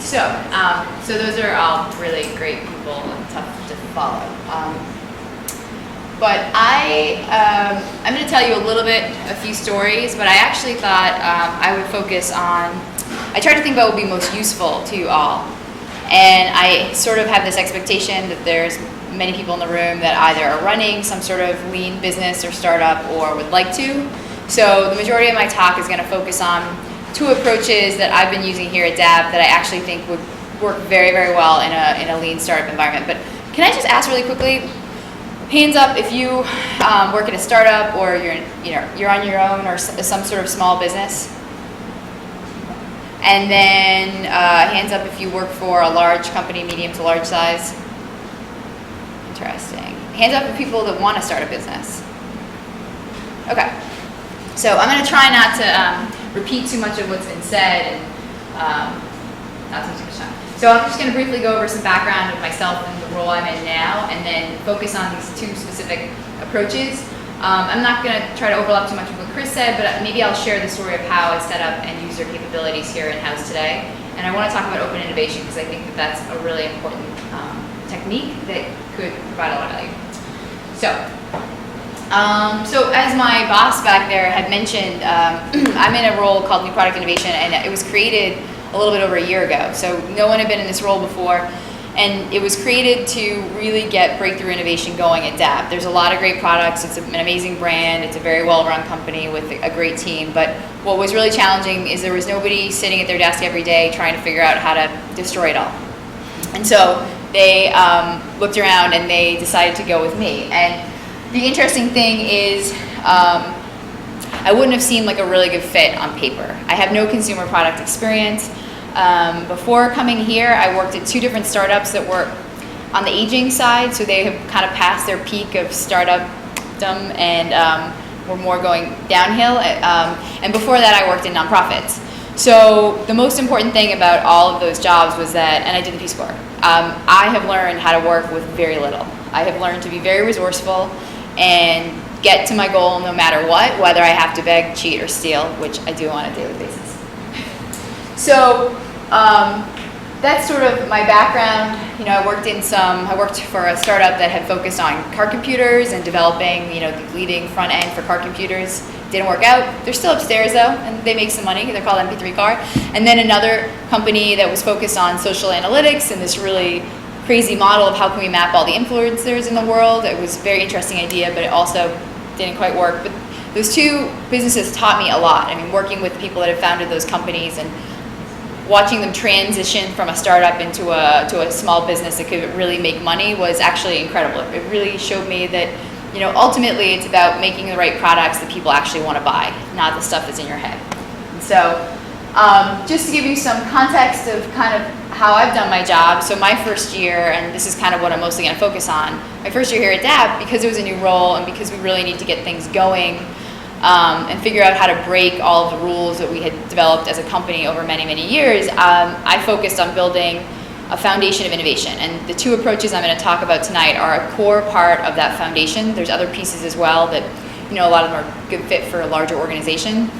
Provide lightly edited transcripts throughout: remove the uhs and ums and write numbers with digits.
So those are all really great people and tough to follow. But I'm going to tell you a few stories, but I actually thought I would focus on, I tried to think about what would be most useful to you all. And I sort of have this expectation that there's many people in the room that either are running some sort of lean business or startup or would like to. So the majority of my talk is going to focus on two approaches that I've been using here at DAB that I actually think would work very, very well in a lean startup environment. But can I just ask really quickly, hands up if you work at a startup or you're on your own or some sort of small business. And then hands up if you work for a large company, medium to large size. Interesting. Hands up for people that want to start a business. Okay. So I'm going to try not to repeat too much of what's been said and not take too much time. So I'm just going to briefly go over some background of myself and the role I'm in now, and then focus on these two specific approaches. I'm not going to try to overlap too much with what Chris said, but maybe I'll share the story of how I set up and use their capabilities here in-house today. And I want to talk about open innovation because I think that that's a really important technique that could provide a lot of value. So as my boss back there had mentioned, I'm in a role called New Product Innovation, and it was created a little bit over a year ago. So no one had been in this role before. And it was created to really get breakthrough innovation going at DAB. There's a lot of great products. It's an amazing brand. It's a very well-run company with a great team. But what was really challenging is there was nobody sitting at their desk every day trying to figure out how to destroy it all. And so they looked around and they decided to go with me. And the interesting thing is I wouldn't have seemed like a really good fit on paper. I have no consumer product experience. Before coming here, I worked at two different startups that were on the aging side, so they have kind of passed their peak of startup-dom and were more going downhill. And before that, I worked in nonprofits. So the most important thing about all of those jobs was that, and I did the Peace Corps, I have learned how to work with very little. I have learned to be very resourceful and get to my goal no matter what, whether I have to beg, cheat, or steal, which I do on a daily basis. So that's sort of my background. You know, I worked for a startup that had focused on car computers and developing, the leading front end for car computers. Didn't work out. They're still upstairs though, and they make some money. They're called MP3 Car. And then another company that was focused on social analytics and this really crazy model of how can we map all the influencers in the world. It was a very interesting idea, but it also didn't quite work. But those two businesses taught me a lot. I mean, working with people that have founded those companies and watching them transition from a startup to a small business that could really make money was actually incredible. It really showed me that, ultimately it's about making the right products that people actually want to buy, not the stuff that's in your head. And so just to give you some context of kind of how I've done my job, so my first year, and this is kind of what I'm mostly going to focus on, my first year here at DAB, because it was a new role and because we really need to get things going, and figure out how to break all of the rules that we had developed as a company over many, many years, I focused on building a foundation of innovation. And the two approaches I'm going to talk about tonight are a core part of that foundation. There's other pieces as well that, a lot of them are a good fit for a larger organization.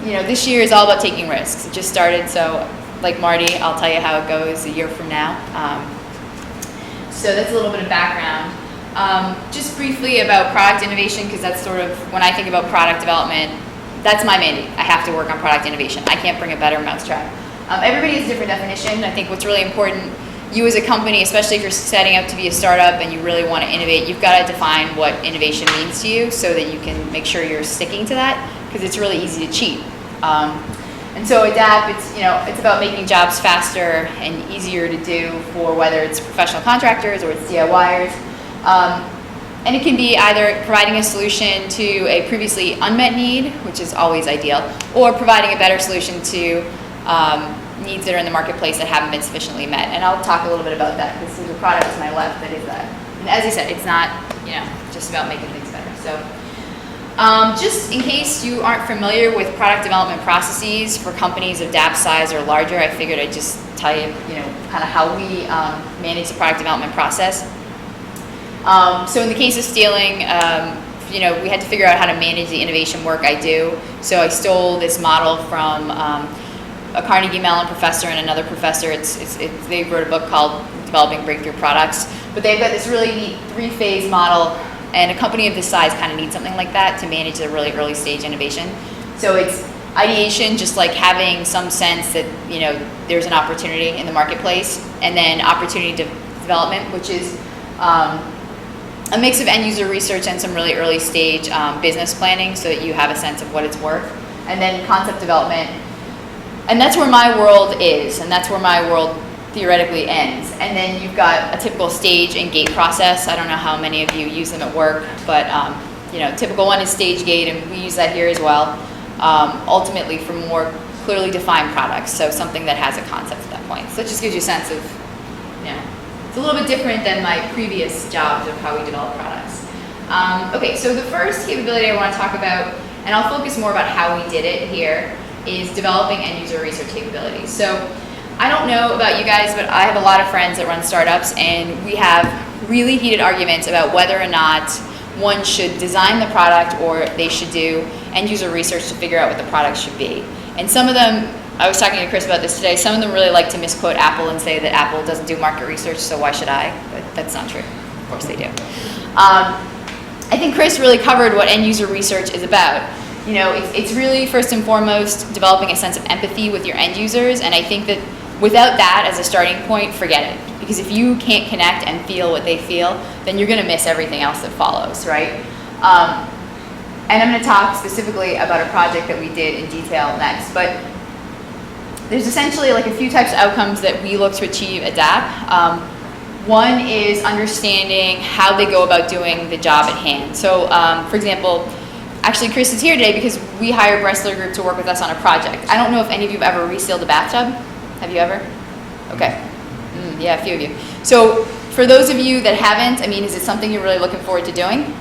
This year is all about taking risks. It just started, so like Marty, I'll tell you how it goes a year from now. So that's a little bit of background. Just briefly about product innovation, because that's sort of, when I think about product development, that's my mandate. I have to work on product innovation. I can't bring a better mousetrap. Everybody has a different definition. I think what's really important, you as a company, especially if you're setting up to be a startup and you really want to innovate, you've got to define what innovation means to you so that you can make sure you're sticking to that, because it's really easy to cheat. And so at DAP, it's about making jobs faster and easier to do for whether it's professional contractors or it's DIYers. And it can be either providing a solution to a previously unmet need, which is always ideal, or providing a better solution to needs that are in the marketplace that haven't been sufficiently met. And I'll talk a little bit about that, because there's a product to my left that is that. And as I said, it's not just about making things better. So just in case you aren't familiar with product development processes for companies of DAP size or larger, I figured I'd just tell you, kind of how we manage the product development process. So in the case of stealing, we had to figure out how to manage the innovation work I do. So I stole this model from a Carnegie Mellon professor and another professor. They wrote a book called Developing Breakthrough Products. But they've got this really neat 3-phase model, and a company of this size kind of needs something like that to manage the really early stage innovation. So it's ideation, just like having some sense that there's an opportunity in the marketplace, and then opportunity development, which is a mix of end user research and some really early stage business planning, so that you have a sense of what it's worth, and then concept development. And that's where my world is, and that's where my world theoretically ends. And then you've got a typical stage and gate process. I don't know how many of you use them at work, but typical one is stage gate, and we use that here as well. Ultimately for more clearly defined products, so something that has a concept at that point. So it just gives you a sense of, it's a little bit different than my previous jobs of how we develop products. Okay, so the first capability I want to talk about, and I'll focus more about how we did it here, is developing end user research capabilities. So I don't know about you guys, but I have a lot of friends that run startups, and we have really heated arguments about whether or not one should design the product or they should do end user research to figure out what the product should be. And some of them, I was talking to Chris about this today, some of them really like to misquote Apple and say that Apple doesn't do market research, so why should I? But that's not true. Of course they do. I think Chris really covered what end user research is about. It's really first and foremost developing a sense of empathy with your end users, and I think that without that as a starting point, forget it. Because if you can't connect and feel what they feel, then you're going to miss everything else that follows, right? And I'm going to talk specifically about a project that we did in detail next. But there's essentially like a few types of outcomes that we look to achieve at DAP. One is understanding how they go about doing the job at hand. So, for example, actually Chris is here today because we hired Bressler Group to work with us on a project. I don't know if any of you have ever resealed a bathtub. Have you ever? Okay. Yeah, a few of you. So for those of you that haven't, is it something you're really looking forward to doing?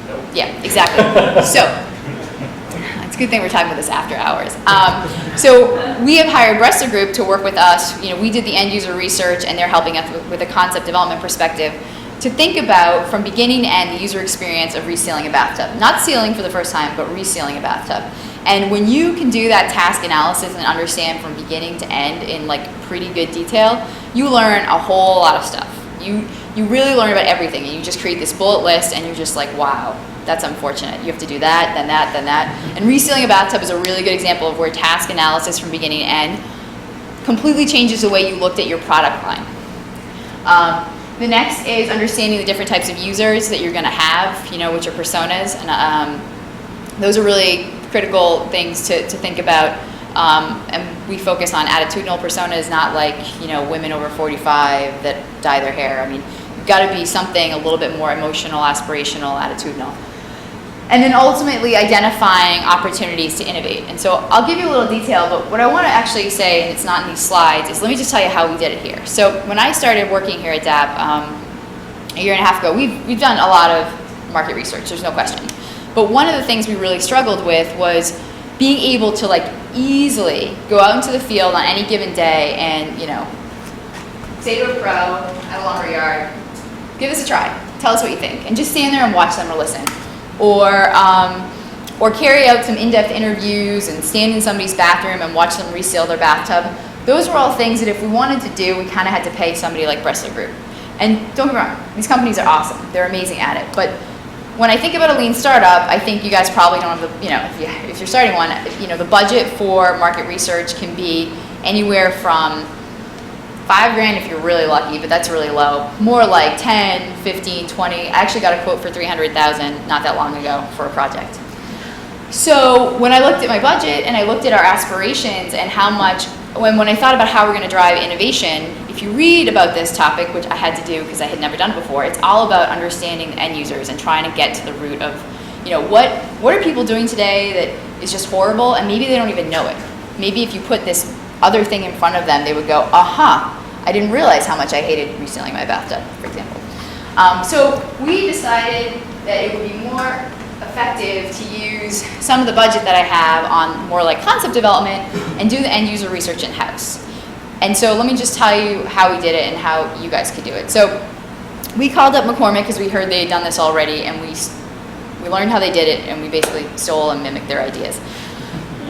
Nope. Yeah, exactly. So it's a good thing we're talking about this after hours. So we have hired Bressler Group to work with us. We did the end user research, and they're helping us with a concept development perspective to think about from beginning to end the user experience of resealing a bathtub. Not sealing for the first time, but resealing a bathtub. And when you can do that task analysis and understand from beginning to end in like pretty good detail, you learn a whole lot of stuff. You really learn about everything, and you just create this bullet list, and you're just like, wow, that's unfortunate. You have to do that, then that, then that. And resealing a bathtub is a really good example of where task analysis from beginning to end completely changes the way you looked at your product line. The next is understanding the different types of users that you're going to have, which are personas, and those are really critical things to think about. And we focus on attitudinal personas, not like women over 45 that dye their hair. You've got to be something a little bit more emotional, aspirational, attitudinal. And then ultimately identifying opportunities to innovate. And so I'll give you a little detail, but what I want to actually say, and it's not in these slides, is let me just tell you how we did it here. So when I started working here at DAP a year and a half ago, we've done a lot of market research, there's no question. But one of the things we really struggled with was being able to easily go out into the field on any given day and, say to a pro at a lumber yard, give us a try, tell us what you think, and just stand there and watch them or listen. Or carry out some in-depth interviews and stand in somebody's bathroom and watch them reseal their bathtub. Those were all things that if we wanted to do, we kind of had to pay somebody like Bressler Group. And don't get me wrong, these companies are awesome. They're amazing at it. But when I think about a lean startup, I think you guys probably don't have the, if you're starting one, the budget for market research can be anywhere from $5,000 if you're really lucky, but that's really low. More like 10, 15, 20. I actually got a quote for $300,000 not that long ago for a project. So when I looked at my budget and I looked at our aspirations and how much, when I thought about how we're going to drive innovation, if you read about this topic, which I had to do because I had never done it before, it's all about understanding end users and trying to get to the root of, what are people doing today that is just horrible, and maybe they don't even know it. Maybe if you put this other thing in front of them, they would go, aha, I didn't realize how much I hated resealing my bathtub, for example. So we decided that it would be more effective to use some of the budget that I have on more like concept development and do the end user research in-house. And so let me just tell you how we did it and how you guys could do it. So we called up McCormick because we heard they had done this already, and we learned how they did it, and we basically stole and mimicked their ideas.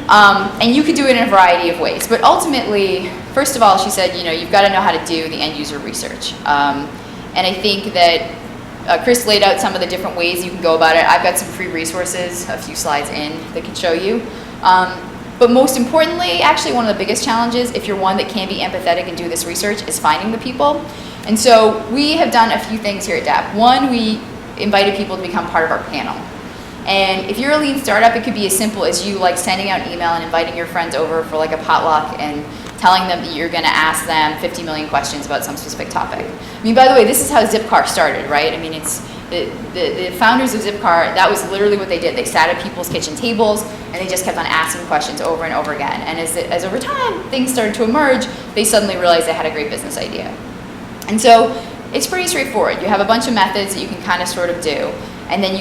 And you could do it in a variety of ways. But ultimately, first of all, she said, you've got to know how to do the end user research. And I think that Chris laid out some of the different ways you can go about it. I've got some free resources, a few slides in, that can show you. But most importantly, actually one of the biggest challenges, if you're one that can be empathetic and do this research, is finding the people. And so we have done a few things here at DAP. One, we invited people to become part of our panel. And if you're a lean startup, it could be as simple as you sending out an email and inviting your friends over for a potluck and telling them that you're going to ask them 50 million questions about some specific topic. I mean, by the way, this is how Zipcar started, right? I mean, it's the founders of Zipcar, that was literally what they did. They sat at people's kitchen tables and they just kept on asking questions over and over again. And as over time things started to emerge, they suddenly realized they had a great business idea. And so it's pretty straightforward. You have a bunch of methods that you can kind of sort of do, and then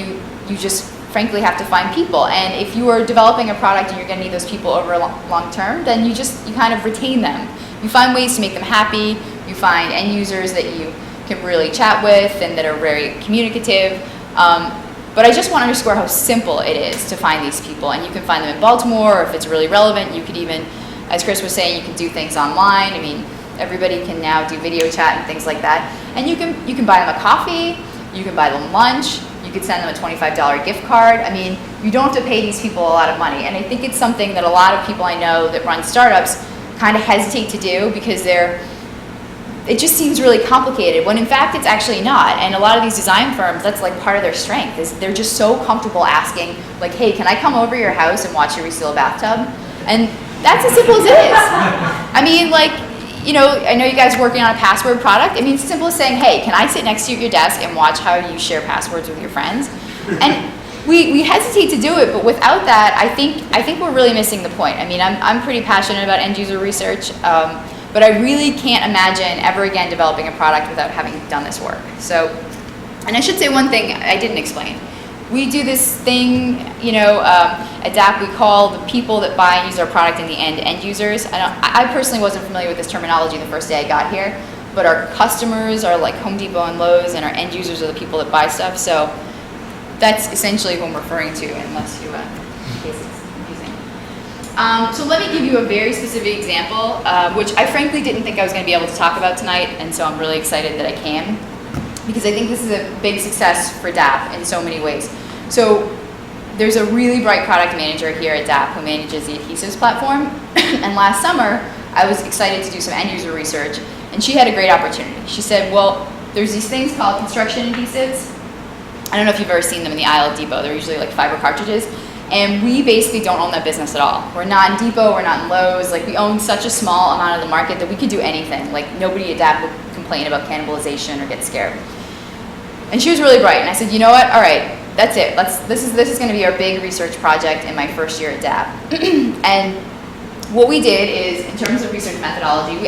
you just frankly have to find people. And if you are developing a product and you're going to need those people over long term, then you kind of retain them. You find ways to make them happy. You find end users that you can really chat with and that are very communicative. But I just want to underscore how simple it is to find these people. And you can find them in Baltimore, or if it's really relevant, you could even, as Chris was saying, you can do things online. I mean, everybody can now do video chat and things like that. And you can buy them a coffee, you can buy them lunch, you could send them a $25 gift card. I mean, you don't have to pay these people a lot of money. And I think it's something that a lot of people I know that run startups kind of hesitate to do because it just seems really complicated, when in fact it's actually not. And a lot of these design firms, that's part of their strength, is they're just so comfortable asking, hey, can I come over to your house and watch you reseal a bathtub? And that's as simple as it is. I mean, I know you guys are working on a password product. I mean, it's as simple as saying, hey, can I sit next to you at your desk and watch how you share passwords with your friends? And we hesitate to do it, but without that, I think we're really missing the point. I mean, I'm pretty passionate about end user research, but I really can't imagine ever again developing a product without having done this work. So, and I should say one thing I didn't explain. We do this thing, at DAP, we call the people that buy and use our product in the end users. I personally wasn't familiar with this terminology the first day I got here, but our customers are like Home Depot and Lowe's, and our end users are the people that buy stuff. So that's essentially who I'm referring to, unless in case it's confusing. So let me give you a very specific example, which I frankly didn't think I was going to be able to talk about tonight, and so I'm really excited that I can, because I think this is a big success for DAP in so many ways. So there's a really bright product manager here at DAP who manages the adhesives platform. And last summer, I was excited to do some end user research, and she had a great opportunity. She said, well, there's these things called construction adhesives. I don't know if you've ever seen them in the aisle at Depot. They're usually fiber cartridges. And we basically don't own that business at all. We're not in Depot, we're not in Lowe's. We own such a small amount of the market that we could do anything. Nobody at DAP would complain about cannibalization or get scared. And she was really bright, and I said, you know what, all right, that's it. This is going to be our big research project in my first year at DAP. And what we did is, in terms of research methodology,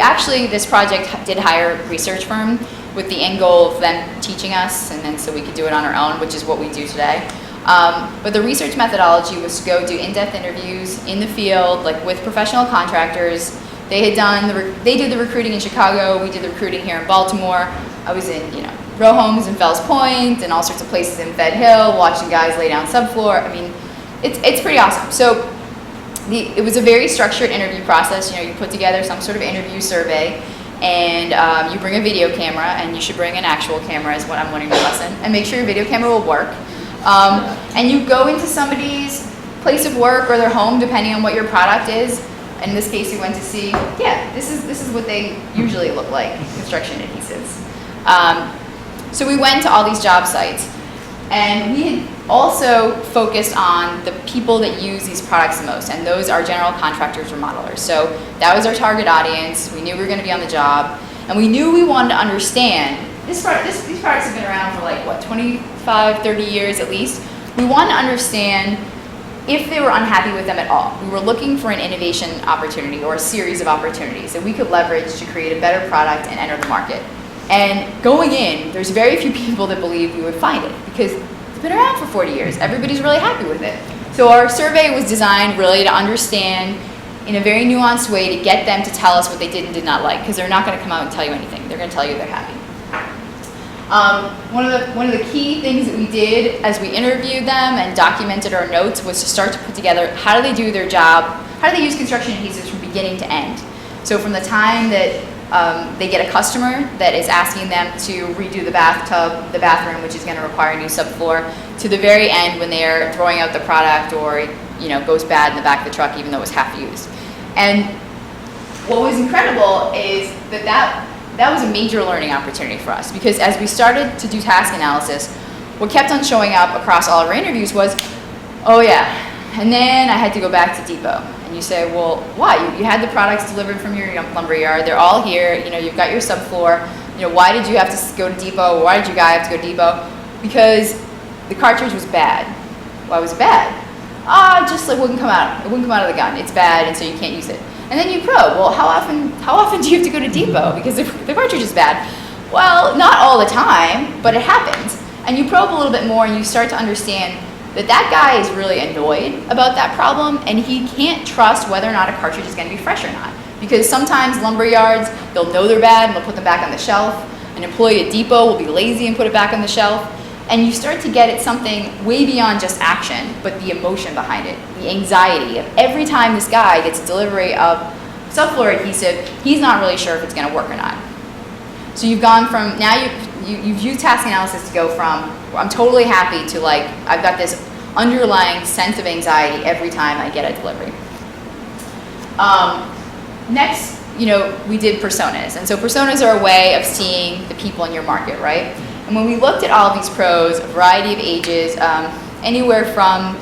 this project did hire a research firm with the end goal of them teaching us, and then so we could do it on our own, which is what we do today. But the research methodology was to go do in-depth interviews in the field, with professional contractors. They did the recruiting in Chicago. We did the recruiting here in Baltimore. I was in, row homes in Fells Point and all sorts of places in Fed Hill, watching guys lay down subfloor. I mean, it's pretty awesome. So it was a very structured interview process. You put together some sort of interview survey, and you bring a video camera, and you should bring an actual camera is what I'm learning the lesson, and make sure your video camera will work. And you go into somebody's place of work or their home, depending on what your product is. In this case, we went to see, this is what they usually look like, construction adhesives. So we went to all these job sites, and we had also focused on the people that use these products the most, and those are general contractors or modelers. So that was our target audience. We knew we were going to be on the job, and we knew we wanted to understand, these products have been around for 25, 30 years at least. We wanted to understand if they were unhappy with them at all. We were looking for an innovation opportunity or a series of opportunities that we could leverage to create a better product and enter the market. And going in, there's very few people that believe we would find it, because it's been around for 40 years. Everybody's really happy with it. So our survey was designed really to understand in a very nuanced way, to get them to tell us what they did and did not like, because they're not going to come out and tell you anything. They're going to tell you they're happy. One of the key things that we did as we interviewed them and documented our notes was to start to put together how do they do their job, how do they use construction adhesives from beginning to end. So from the time that they get a customer that is asking them to redo the bathtub, the bathroom, which is going to require a new subfloor, to the very end when they are throwing out the product or goes bad in the back of the truck even though it was half used. And what was incredible is that was a major learning opportunity for us, because as we started to do task analysis, what kept on showing up across all of our interviews was, oh yeah, and then I had to go back to depot. And you say, well, why? You had the products delivered from your lumber yard, they're all here, you've got your subfloor, why did you have to go to depot? Why did your guy have to go to depot? Because the cartridge was bad. Why was it bad? Just like it wouldn't come out of the gun. It's bad, and so you can't use it. And then you probe, well, how often do you have to go to depot because the cartridge is bad? Well, not all the time, but it happens. And you probe a little bit more and you start to understand that guy is really annoyed about that problem, and he can't trust whether or not a cartridge is going to be fresh or not. Because sometimes lumber yards, they'll know they're bad and they'll put them back on the shelf. An employee at depot will be lazy and put it back on the shelf. And you start to get at something way beyond just action, but the emotion behind it, the anxiety of every time this guy gets a delivery of subfloor adhesive, he's not really sure if it's going to work or not. So you've gone from, now you've used task analysis to go from, I'm totally happy, to like, I've got this underlying sense of anxiety every time I get a delivery. Next, we did personas. And so personas are a way of seeing the people in your market, right? And when we looked at all of these pros, a variety of ages, anywhere from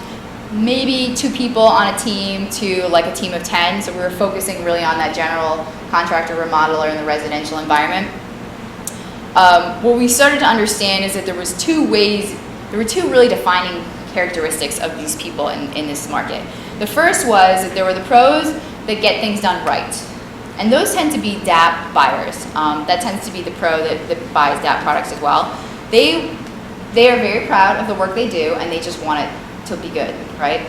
maybe 2 people on a team to like a team of 10, so we were focusing really on that general contractor remodeler in the residential environment. What we started to understand is that there were two really defining characteristics of these people in this market. The first was that there were the pros that get things done right. And those tend to be DAP buyers. That tends to be the pro that buys DAP products as well. They are very proud of the work they do, and they just want it to be good, right?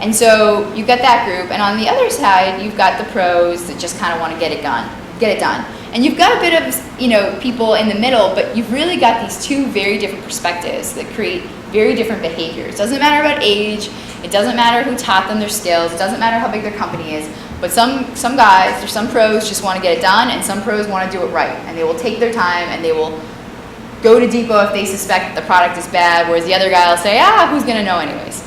And so you've got that group, and on the other side, you've got the pros that just kind of want to get it done. And you've got a bit of people in the middle, but you've really got these two very different perspectives that create very different behaviors. It doesn't matter about age, it doesn't matter who taught them their skills, it doesn't matter how big their company is. But some guys or some pros just want to get it done, and some pros want to do it right. And they will take their time and they will go to depot if they suspect that the product is bad, whereas the other guy will say, who's going to know anyways?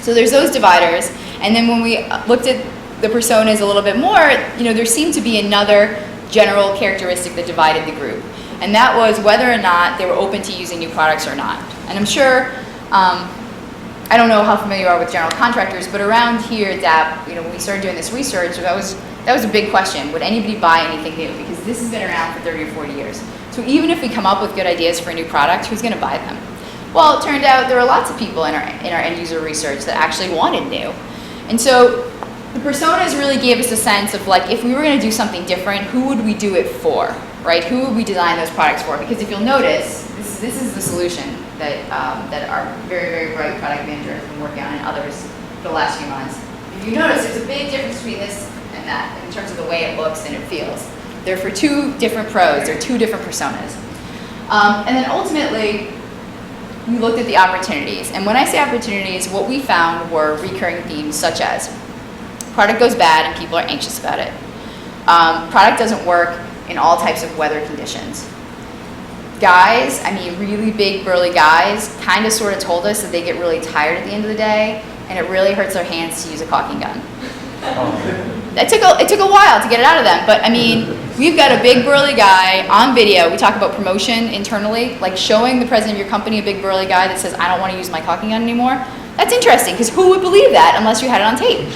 So there's those dividers. And then when we looked at the personas a little bit more, there seemed to be another general characteristic that divided the group. And that was whether or not they were open to using new products or not. And I'm sure, I don't know how familiar you are with general contractors, but around here at DAP, when we started doing this research, that was a big question. Would anybody buy anything new? Because this has been around for 30 or 40 years. So even if we come up with good ideas for a new product, who's going to buy them? Well, it turned out there were lots of people in our end user research that actually wanted new. And so the personas really gave us a sense of like, if we were going to do something different, who would we do it for, right? Who would we design those products for? Because if you'll notice, this is the solution that our very, very bright product manager has been working on, and others for the last few months. If you notice, there's a big difference between this and that in terms of the way it looks and it feels. They're for 2 different pros. They're 2 different personas. And then ultimately, we looked at the opportunities. And when I say opportunities, what we found were recurring themes such as product goes bad and people are anxious about it. Product doesn't work in all types of weather conditions. Guys, really big burly guys, kind of sort of told us that they get really tired at the end of the day, and it really hurts their hands to use a caulking gun. It took a while to get it out of them, but we've got a big burly guy on video. We talk about promotion internally, like showing the president of your company a big burly guy that says, I don't want to use my caulking gun anymore. That's interesting, because who would believe that unless you had it on tape?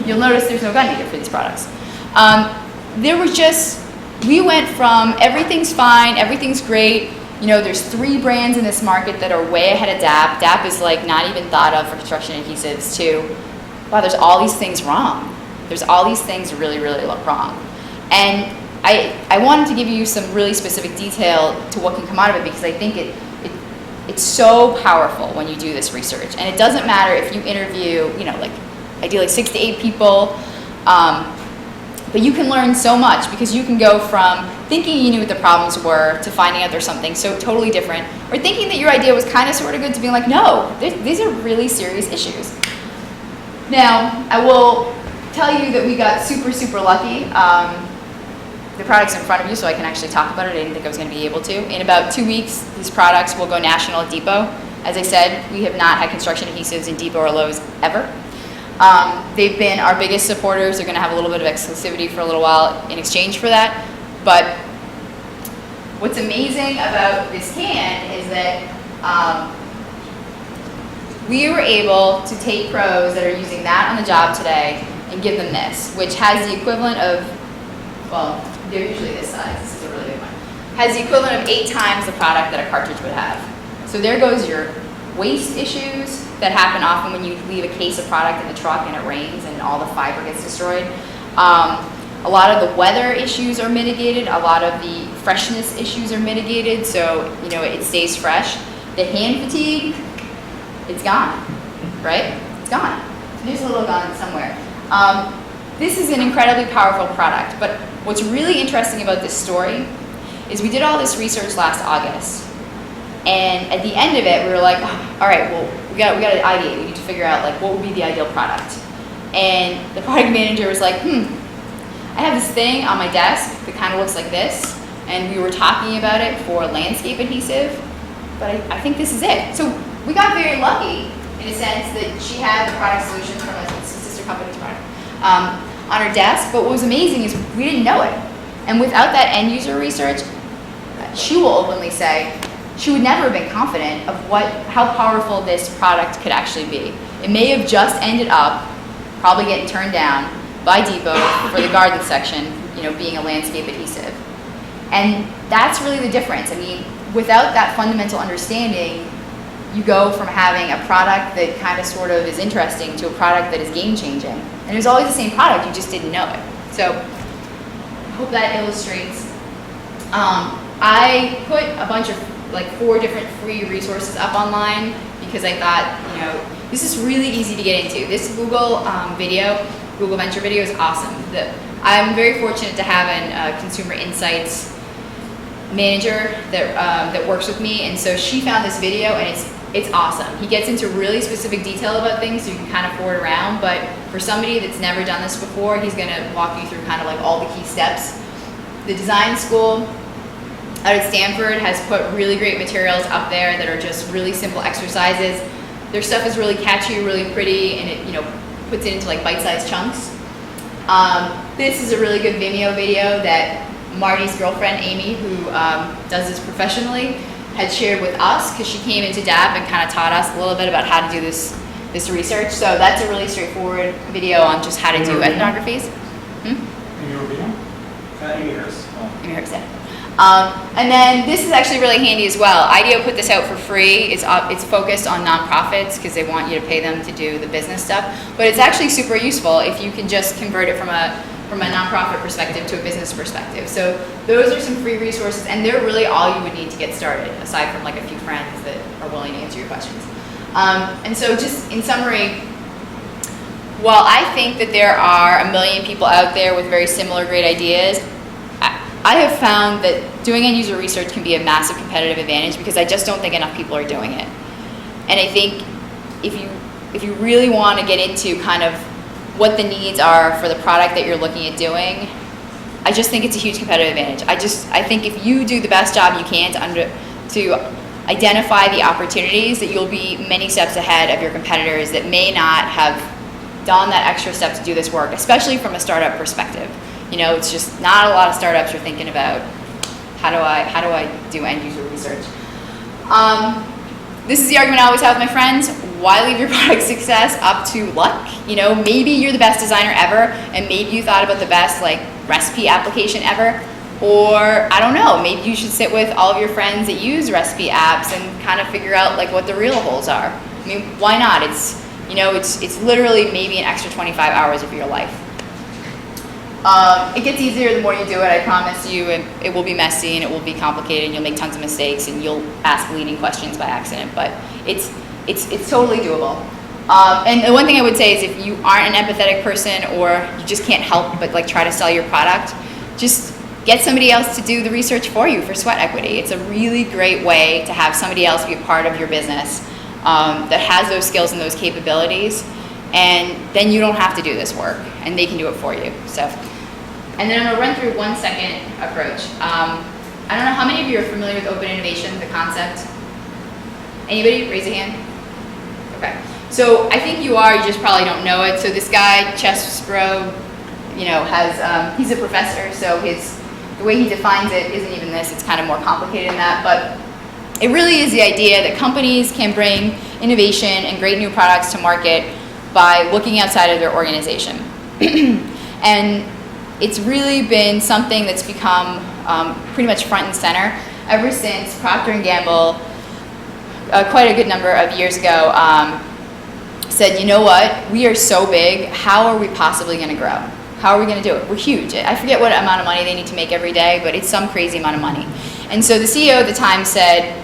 You'll notice there's no gun needed for these products. We went from everything's fine, everything's great, there's 3 brands in this market that are way ahead of DAP. DAP is like not even thought of for construction adhesives, to, wow, there's all these things wrong. There's all these things really, really wrong. And I wanted to give you some really specific detail to what can come out of it, because I think it's so powerful when you do this research. And it doesn't matter if you interview, like ideally 6 to 8 people, But you can learn so much because you can go from thinking you knew what the problems were to finding out there's something so totally different, or thinking that your idea was kind of sort of good to being like, no, these are really serious issues. Now, I will tell you that we got super, super lucky. The product's in front of you, so I can actually talk about it. I didn't think I was going to be able to. In about 2 weeks, these products will go national at Depot. As I said, we have not had construction adhesives in Depot or Lowe's ever. They've been our biggest supporters. They're going to have a little bit of exclusivity for a little while in exchange for that. But what's amazing about this can is that we were able to take pros that are using that on the job today and give them this, which has the equivalent of, well, they're usually this size. This is a really big one. Has the equivalent of 8 times the product that a cartridge would have. So there goes your waste issues that happen often when you leave a case of product in the truck and it rains and all the fiber gets destroyed. A lot of the weather issues are mitigated. A lot of the freshness issues are mitigated, so it stays fresh. The hand fatigue, it's gone, right? It's gone. There's a little gone somewhere. This is an incredibly powerful product, but what's really interesting about this story is we did all this research last August. And at the end of it, we were like, oh, all right, well, we got to ideate. We need to figure out like what would be the ideal product. And the product manager was like, I have this thing on my desk that kind of looks like this, and we were talking about it for landscape adhesive, but I think this is it. So we got very lucky in a sense that she had the product solution from a sister company's product on her desk. But what was amazing is we didn't know it, and without that end user research, she will openly say she would never have been confident of how powerful this product could actually be. It may have just ended up probably getting turned down by Depot for the garden section, being a landscape adhesive. And that's really the difference. I mean, without that fundamental understanding, you go from having a product that kind of sort of is interesting to a product that is game-changing. And it was always the same product, you just didn't know it. So I hope that illustrates. I put a bunch of 4 different free resources up online because I thought, this is really easy to get into. This Google Google Venture video is awesome. I'm very fortunate to have a consumer insights manager that works with me, and so she found this video, and it's awesome. He gets into really specific detail about things, so you can kind of forward around, but for somebody that's never done this before, he's going to walk you through kind of all the key steps. The design school out at Stanford has put really great materials up there that are just really simple exercises. Their stuff is really catchy, really pretty, and it puts it into bite-sized chunks. This is a really good Vimeo video that Marty's girlfriend, Amy, who does this professionally, had shared with us because she came into DAP and kind of taught us a little bit about how to do this research. So that's a really straightforward video on just how to do ethnographies. In your video? Amy Hurst. Amy Hurst, yeah. And then this is actually really handy as well. IDEO put this out for free. It's focused on nonprofits because they want you to pay them to do the business stuff. But it's actually super useful if you can just convert it from a nonprofit perspective to a business perspective. So those are some free resources, and they're really all you would need to get started, aside from a few friends that are willing to answer your questions. And so just in summary, while I think that there are a million people out there with very similar great ideas, I have found that doing end user research can be a massive competitive advantage because I just don't think enough people are doing it. And I think if you really want to get into kind of what the needs are for the product that you're looking at doing, I just think it's a huge competitive advantage. I think if you do the best job you can to identify the opportunities, that you'll be many steps ahead of your competitors that may not have done that extra step to do this work, especially from a startup perspective. It's just not a lot of startups are thinking about how do I do end user research. This is the argument I always have with my friends. Why leave your product success up to luck? Maybe you're the best designer ever, and maybe you thought about the best recipe application ever, or I don't know, maybe you should sit with all of your friends that use recipe apps and kind of figure out what the real holes are. I mean, why not? It's literally maybe an extra 25 hours of your life. It gets easier the more you do it, I promise you. It will be messy and it will be complicated and you'll make tons of mistakes and you'll ask leading questions by accident, but it's totally doable. And the one thing I would say is if you aren't an empathetic person or you just can't help but like try to sell your product, just get somebody else to do the research for you for sweat equity. It's a really great way to have somebody else be a part of your business that has those skills and those capabilities, and then you don't have to do this work, and they can do it for you. So, and then I'm going to run through one second approach. I don't know how many of you are familiar with open innovation, the concept. Anybody? Raise a hand. Okay. So I think you are. You just probably don't know it. So this guy, Chesbrough, has he's a professor, so the way he defines it isn't even this, it's kind of more complicated than that, but it really is the idea that companies can bring innovation and great new products to market by looking outside of their organization. And it's really been something that's become pretty much front and center ever since Procter & Gamble, quite a good number of years ago, said, you know what, we are so big, how are we possibly going to grow? How are we going to do it? We're huge. I forget what amount of money they need to make every day, but it's some crazy amount of money. And so the CEO at the time said,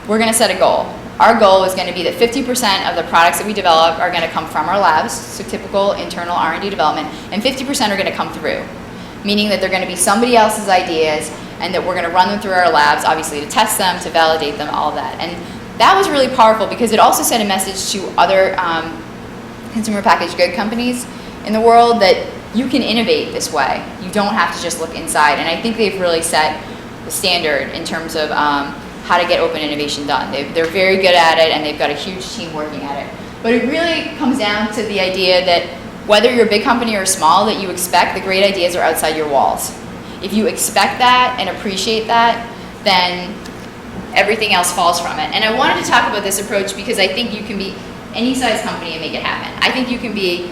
we're going to set a goal. Our goal is going to be that 50% of the products that we develop are going to come from our labs, so typical internal R&D development, and 50% are going to come through, meaning that they're going to be somebody else's ideas and that we're going to run them through our labs, obviously to test them, to validate them, all of that. And that was really powerful because it also sent a message to other consumer packaged good companies in the world that you can innovate this way. You don't have to just look inside. And I think they've really set the standard in terms of how to get open innovation done. They're very good at it, and they've got a huge team working at it. But it really comes down to the idea that whether you're a big company or small, that you expect the great ideas are outside your walls. If you expect that and appreciate that, then everything else falls from it. And I wanted to talk about this approach because I think you can be any size company and make it happen. I think you can be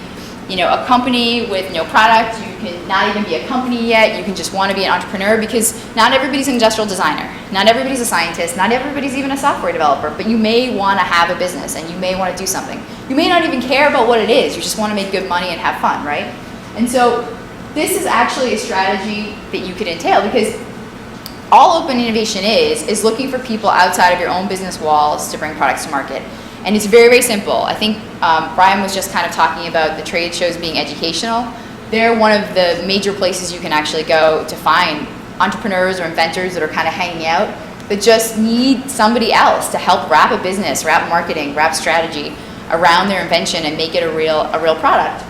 a company with no product. You can not even be a company yet. You can just want to be an entrepreneur because not everybody's an industrial designer. Not everybody's a scientist. Not everybody's even a software developer. But you may want to have a business and you may want to do something. You may not even care about what it is. You just want to make good money and have fun, right? And so this is actually a strategy that you could entail because all open innovation is looking for people outside of your own business walls to bring products to market. And it's very, very simple. I think Brian was just kind of talking about the trade shows being educational. They're one of the major places you can actually go to find entrepreneurs or inventors that are kind of hanging out that just need somebody else to help wrap a business, wrap marketing, wrap strategy around their invention and make it a real product.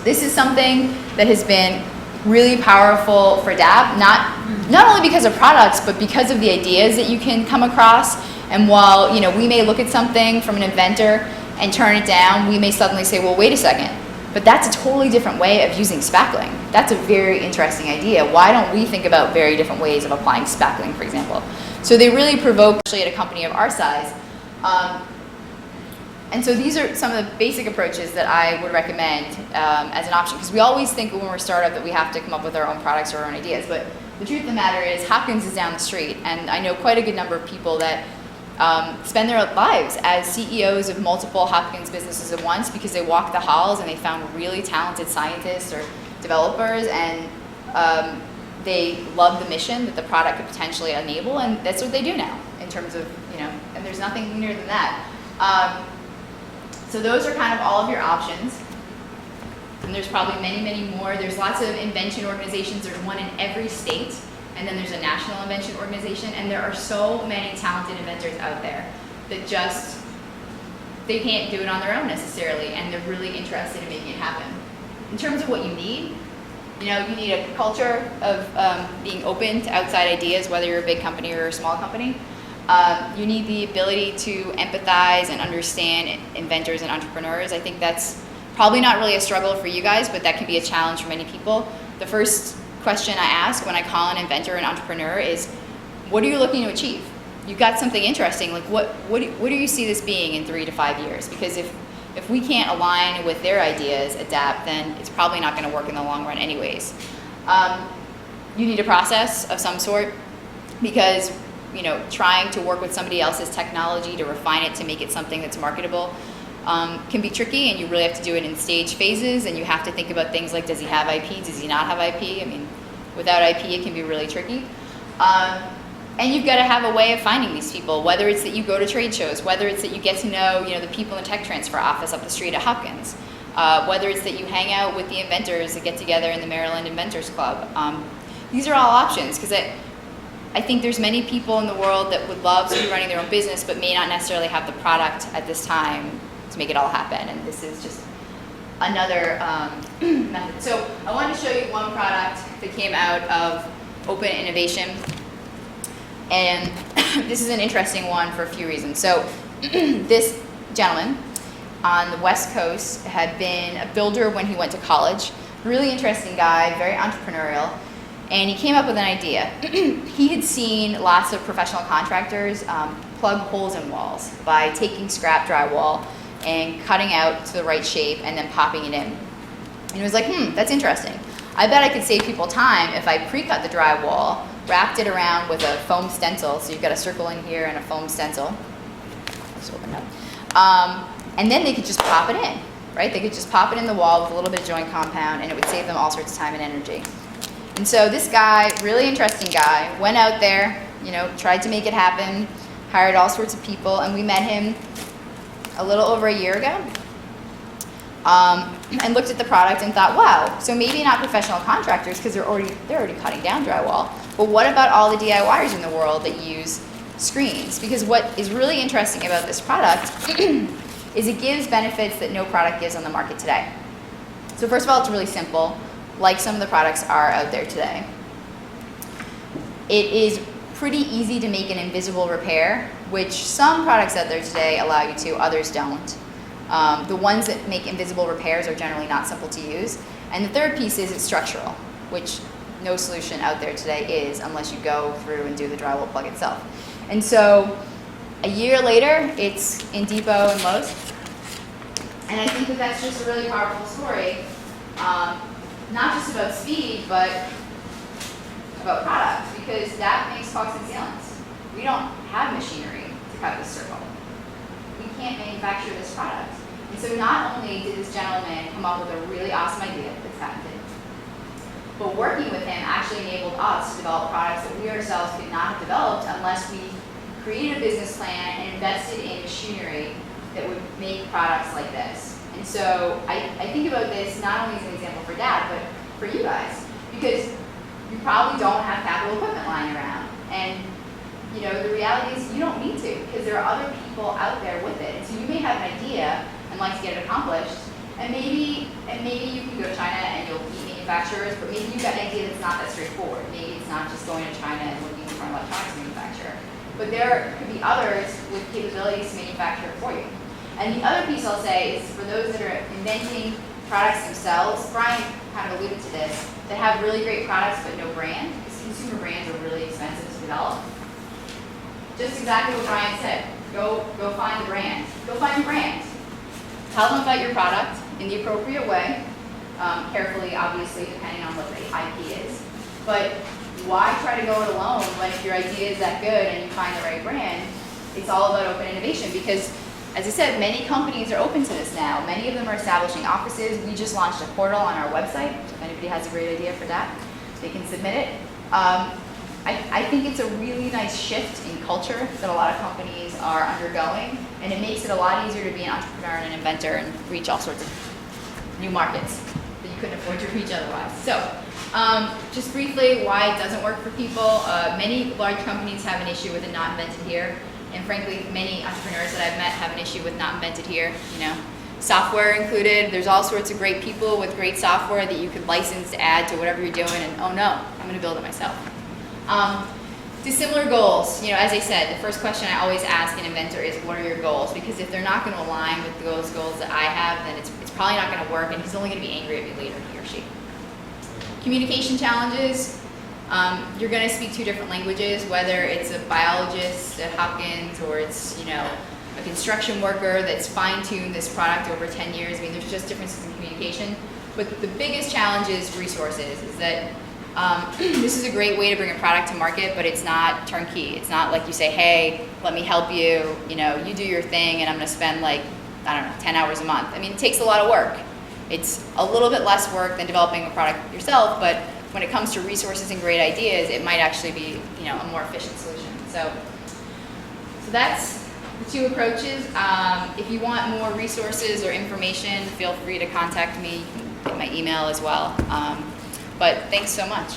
This is something that has been really powerful for DAP, not only because of products, but because of the ideas that you can come across. And while we may look at something from an inventor and turn it down, we may suddenly say, well, wait a second, but that's a totally different way of using spackling. That's a very interesting idea. Why don't we think about very different ways of applying spackling, for example? So they really provoke, especially at a company of our size. And so these are some of the basic approaches that I would recommend as an option, because we always think when we're a startup that we have to come up with our own products or our own ideas, but the truth of the matter is Hopkins is down the street, and I know quite a good number of people that spend their lives as CEOs of multiple Hopkins businesses at once because they walk the halls and they found really talented scientists or developers, and they love the mission that the product could potentially enable, and that's what they do now in terms of, and there's nothing meaner than that. So those are kind of all of your options. And there's probably many, many more. There's lots of invention organizations. There's one in every state. And then there's a national invention organization. And there are so many talented inventors out there that they can't do it on their own necessarily. And they're really interested in making it happen. In terms of what you need you need a culture of being open to outside ideas, whether you're a big company or a small company. You need the ability to empathize and understand inventors and entrepreneurs. I think that's probably not really a struggle for you guys, but that can be a challenge for many people. The first question I ask when I call an inventor and entrepreneur is, what are you looking to achieve? You've got something interesting, like what do you see this being in 3 to 5 years? Because if we can't align with their ideas, adapt, then it's probably not going to work in the long run anyways. You need a process of some sort, because trying to work with somebody else's technology to refine it to make it something that's marketable can be tricky, and you really have to do it in stage phases, and you have to think about things like, does he have IP, does he not have IP? I mean, without IP it can be really tricky. And you've got to have a way of finding these people, whether it's that you go to trade shows, whether it's that you get to know, the people in the tech transfer office up the street at Hopkins, whether it's that you hang out with the inventors that get together in the Maryland Inventors Club. These are all options, because I think there's many people in the world that would love to be running their own business, but may not necessarily have the product at this time to make it all happen. And this is just another method. So I wanted to show you one product that came out of open innovation. And this is an interesting one for a few reasons. So this gentleman on the West Coast had been a builder when he went to college. Really interesting guy, very entrepreneurial. And he came up with an idea. He had seen lots of professional contractors plug holes in walls by taking scrap drywall and cutting out to the right shape and then popping it in. And he was like, that's interesting. I bet I could save people time if I pre-cut the drywall, wrapped it around with a foam stencil. So you've got a circle in here and a foam stencil. Just open it up. And then they could just pop it in, right? They could just pop it in the wall with a little bit of joint compound, and it would save them all sorts of time and energy. And so this guy, really interesting guy, went out there, tried to make it happen, hired all sorts of people, and we met him a little over a year ago. And looked at the product and thought, wow, so maybe not professional contractors, because they're already cutting down drywall, but what about all the DIYers in the world that use screens? Because what is really interesting about this product is it gives benefits that no product gives on the market today. So first of all, it's really simple, like some of the products are out there today. It is pretty easy to make an invisible repair, which some products out there today allow you to, others don't. The ones that make invisible repairs are generally not simple to use. And the third piece is it's structural, which no solution out there today is unless you go through and do the drywall plug itself. And so a year later, it's in Depot and Lowe's. And I think that that's just a really powerful story, not just about speed, but about products, because that makes caulks and sealants. We don't have machinery to cut this circle. We can't manufacture this product. And so not only did this gentleman come up with a really awesome idea that's patented, but working with him actually enabled us to develop products that we ourselves could not have developed unless we created a business plan and invested in machinery that would make products like this. And so I think about this not only as an example for Dad, but for you guys, because you probably don't have capital equipment lying around. And the reality is you don't need to, because there are other people out there with it. And so you may have an idea and like to get it accomplished, and maybe you can go to China and you'll meet manufacturers, but maybe you've got an idea that's not that straightforward. Maybe it's not just going to China and looking for an electronics manufacturer. But there could be others with capabilities to manufacture it for you. And the other piece I'll say is for those that are inventing products themselves, Brian kind of alluded to this, that have really great products but no brand, because consumer brands are really expensive to develop. Just exactly what Brian said. Go find the brand. Go find your brand. Tell them about your product in the appropriate way, carefully, obviously, depending on what the IP is. But why try to go it alone when if your idea is that good and you find the right brand? It's all about open innovation, because, as I said, many companies are open to this now. Many of them are establishing offices. We just launched a portal on our website. If anybody has a great idea for that, they can submit it. I think it's a really nice shift in culture that a lot of companies are undergoing, and it makes it a lot easier to be an entrepreneur and an inventor and reach all sorts of new markets that you couldn't afford to reach otherwise. So, just briefly, why it doesn't work for people. Many large companies have an issue with it not invented here, and frankly, many entrepreneurs that I've met have an issue with not invented here. Software included. There's all sorts of great people with great software that you could license to add to whatever you're doing, and oh no, I'm going to build it myself. Dissimilar goals. As I said, the first question I always ask an inventor is, what are your goals? Because if they're not going to align with those goals that I have, then it's probably not going to work, and he's only going to be angry at me later, he or she. Communication challenges. You're going to speak two different languages, whether it's a biologist at Hopkins or it's, a construction worker that's fine-tuned this product over 10 years. I mean, there's just differences in communication. But the biggest challenge is resources, is that this is a great way to bring a product to market, but it's not turnkey. It's not like you say, hey, let me help you, you do your thing and I'm going to spend 10 hours a month. I mean, it takes a lot of work. It's a little bit less work than developing a product yourself, but when it comes to resources and great ideas, it might actually be, a more efficient solution. So that's the two approaches. If you want more resources or information, feel free to contact me. You can get my email as well. But thanks so much.